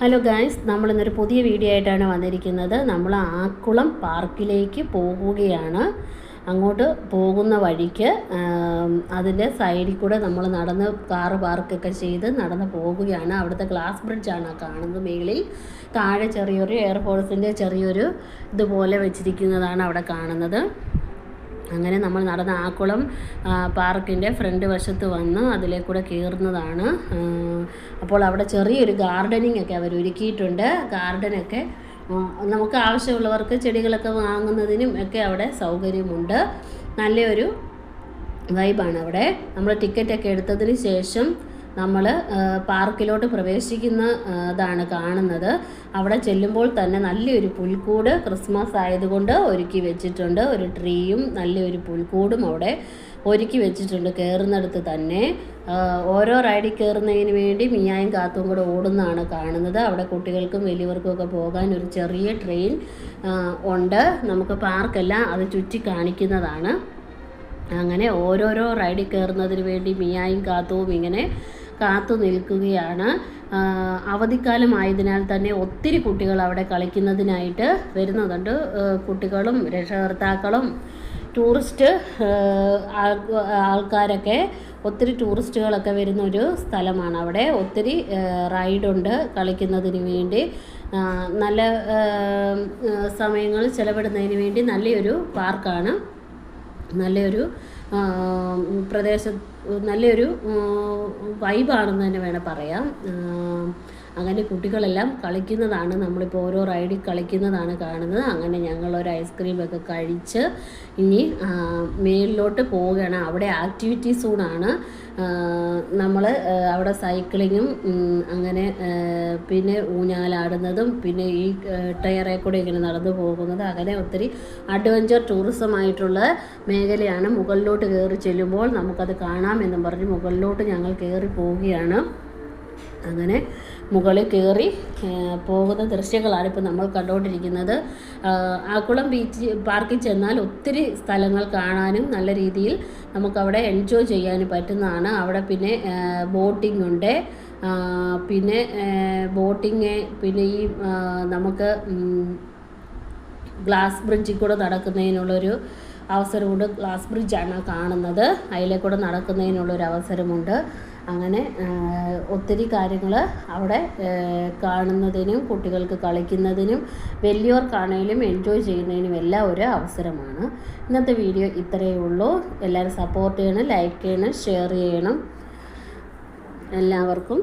Hello guys, നമ്മളിന്നൊരു പുതിയ video ആയിട്ടാണ് വന്നിരിക്കുന്നത്. നമ്മൾ ആക്കുളം പാർക്കിലേക്ക് പോകുകയാണ്. അങ്ങോട്ട് പോകുന്ന വഴിക്ക് അതിൻ്റെ സൈഡിൽ കൂടെ നമ്മൾ നടന്ന് കാറ് പാർക്കൊക്കെ ചെയ്ത് നടന്ന് പോകുകയാണ്. അവിടുത്തെ ഗ്ലാസ് ബ്രിഡ്ജാണ് കാണുന്നത്. മേളിൽ താഴെ ചെറിയൊരു എയർഫോഴ്സിൻ്റെ ചെറിയൊരു ഇതുപോലെ വെച്ചിരിക്കുന്നതാണ് അവിടെ കാണുന്നത്. അങ്ങനെ നമ്മൾ നടന്ന ആക്കുളം പാർക്കിൻ്റെ ഫ്രണ്ട് വശത്ത് വന്ന് അതിലേക്കൂടെ കയറുന്നതാണ്. അപ്പോൾ അവിടെ ചെറിയൊരു ഗാർഡനിങ് ഒക്കെ അവർ ഒരുക്കിയിട്ടുണ്ട്. ഗാർഡനൊക്കെ നമുക്ക് ആവശ്യമുള്ളവർക്ക് ചെടികളൊക്കെ വാങ്ങുന്നതിനും ഒക്കെ അവിടെ സൗകര്യമുണ്ട്. നല്ലൊരു വൈബാണ് അവിടെ. നമ്മൾ ടിക്കറ്റൊക്കെ എടുത്തതിന് ശേഷം നമ്മൾ പാർക്കിലോട്ട് പ്രവേശിക്കുന്ന ഇതാണ് കാണുന്നത്. അവിടെ ചെല്ലുമ്പോൾ തന്നെ നല്ലൊരു പുൽക്കൂട് ക്രിസ്മസ് ആയതുകൊണ്ട് ഒരുക്കി വെച്ചിട്ടുണ്ട്. ഒരു ട്രീയും നല്ലൊരു പുൽക്കൂടും അവിടെ ഒരുക്കി വെച്ചിട്ടുണ്ട് കയറുന്നിടത്ത് തന്നെ. ഓരോ റൈഡിൽ കയറുന്നതിന് വേണ്ടി മിയായും കാത്തും കൂടെ ഓടുന്നതാണ് കാണുന്നത്. അവിടെ കുട്ടികൾക്കും വലിയവർക്കും ഒക്കെ പോകാൻ ഒരു ചെറിയ ട്രെയിൻ ഉണ്ട്. നമുക്ക് പാർക്കെല്ലാം അത് ചുറ്റി കാണിക്കുന്നതാണ്. അങ്ങനെ ഓരോരോ റൈഡിൽ കയറുന്നതിന് വേണ്ടി മിയായും കാത്തുവും ഇങ്ങനെ കാത്തു നിൽക്കുകയാണ്. അവധിക്കാലമായതിനാൽ തന്നെ ഒത്തിരി കുട്ടികൾ അവിടെ കളിക്കുന്നതിനായിട്ട് വരുന്നുണ്ട്. കുട്ടികളും രക്ഷകർത്താക്കളും ടൂറിസ്റ്റ് ആൾക്കാരൊക്കെ ഒത്തിരി ടൂറിസ്റ്റുകളൊക്കെ വരുന്നൊരു സ്ഥലമാണ്. അവിടെ ഒത്തിരി റൈഡുണ്ട് കളിക്കുന്നതിന് വേണ്ടി. നല്ല സമയങ്ങൾ ചിലവിടുന്നതിന് വേണ്ടി നല്ലൊരു പാർക്കാണ്. നല്ലൊരു നല്ലൊരു വൈബാണെന്ന് തന്നെ വേണം പറയാം. അങ്ങനെ കുട്ടികളെല്ലാം കളിക്കുന്നതാണ്. നമ്മളിപ്പോൾ ഓരോ റൈഡിൽ കളിക്കുന്നതാണ് കാണുന്നത്. അങ്ങനെ ഞങ്ങളൊരു ഐസ്ക്രീമൊക്കെ കഴിച്ച് ഇനി മേളിലോട്ട് പോവുകയാണ്. അവിടെ ആക്ടിവിറ്റി സോണാണ്. നമ്മൾ അവിടെ സൈക്ലിങ്ങും അങ്ങനെ പിന്നെ ഊഞ്ഞാലാടുന്നതും പിന്നെ ഈ ടയറിൽ കൂടെ ഇങ്ങനെ നടന്നു പോകുന്നത്, അങ്ങനെ ഒത്തിരി അഡ്വഞ്ചർ ടൂറിസമായിട്ടുള്ള മേഖലയാണ്. മുകളിലോട്ട് കയറി ചെല്ലുമ്പോൾ നമുക്കത് കാണാമെന്നും പറഞ്ഞ് മുകളിലോട്ട് ഞങ്ങൾ കയറി പോവുകയാണ്. അങ്ങനെ മുകളിൽ കയറി പോകുന്ന ദൃശ്യങ്ങളാണ് ഇപ്പോൾ നമ്മൾ കണ്ടുകൊണ്ടിരിക്കുന്നത്. ആക്കുളം ബീച്ച് പാർക്കിൽ ചെന്നാൽ ഒത്തിരി സ്ഥലങ്ങൾ കാണാനും നല്ല രീതിയിൽ നമുക്കവിടെ എൻജോയ് ചെയ്യാനും പറ്റുന്നതാണ്. അവിടെ പിന്നെ ബോട്ടിംഗ് ഉണ്ട്. പിന്നെ ബോട്ടിങ്, പിന്നെ ഈ നമുക്ക് ഗ്ലാസ് ബ്രിഡ്ജിൽ കൂടെ നടക്കുന്നതിനുള്ളൊരു അവസരമുണ്ട്. ഗ്ലാസ് ബ്രിഡ്ജാണ് കാണുന്നത്. അതിലേക്കൂടെ നടക്കുന്നതിനുള്ളൊരു അവസരമുണ്ട്. അങ്ങനെ ഒത്തിരി കാര്യങ്ങൾ അവിടെ കാണുന്നതിനും കുട്ടികൾക്ക് കളിക്കുന്നതിനും വലിയവർക്കാണെങ്കിലും എൻജോയ് ചെയ്യുന്നതിനും എല്ലാം ഒരു അവസരമാണ്. ഇന്നത്തെ വീഡിയോ ഇത്രയേ ഉള്ളൂ. എല്ലാവരും സപ്പോർട്ട് ചെയ്യണം, ലൈക്ക് ചെയ്യണം, ഷെയർ ചെയ്യണം. എല്ലാവർക്കും